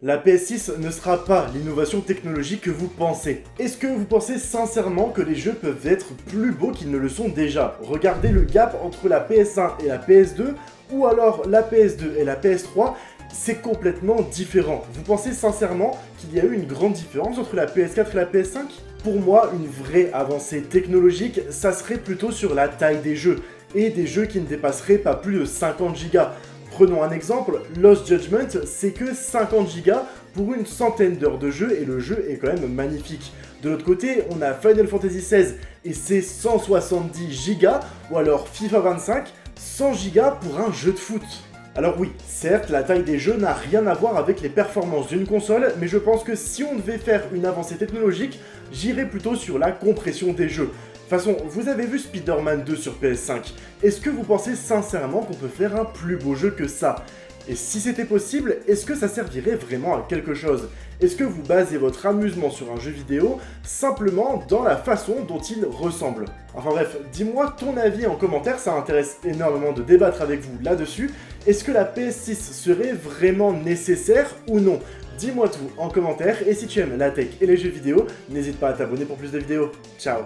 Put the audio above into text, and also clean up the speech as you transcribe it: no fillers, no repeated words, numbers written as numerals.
La PS6 ne sera pas l'innovation technologique que vous pensez. Est-ce que vous pensez sincèrement que les jeux peuvent être plus beaux qu'ils ne le sont déjà? Regardez le gap entre la PS1 et la PS2, ou alors la PS2 et la PS3, c'est complètement différent. Vous pensez sincèrement qu'il y a eu une grande différence entre la PS4 et la PS5? Pour moi, une vraie avancée technologique, ça serait plutôt sur la taille des jeux, et des jeux qui ne dépasseraient pas plus de 50 Go. Prenons un exemple, Lost Judgment, c'est que 50 Go pour une centaine d'heures de jeu et le jeu est quand même magnifique. De l'autre côté, on a Final Fantasy XVI et c'est 170 Go, ou alors FIFA 25, 100 Go pour un jeu de foot. Alors oui, certes, la taille des jeux n'a rien à voir avec les performances d'une console, mais je pense que si on devait faire une avancée technologique, j'irais plutôt sur la compression des jeux. De toute façon, vous avez vu Spider-Man 2 sur PS5. Est-ce que vous pensez sincèrement qu'on peut faire un plus beau jeu que ça? Et si c'était possible, est-ce que ça servirait vraiment à quelque chose? Est-ce que vous basez votre amusement sur un jeu vidéo simplement dans la façon dont il ressemble? Enfin bref, dis-moi ton avis en commentaire, ça m'intéresse énormément de débattre avec vous là-dessus. Est-ce que la PS6 serait vraiment nécessaire ou non? Dis-moi tout en commentaire, et si tu aimes la tech et les jeux vidéo, n'hésite pas à t'abonner pour plus de vidéos. Ciao!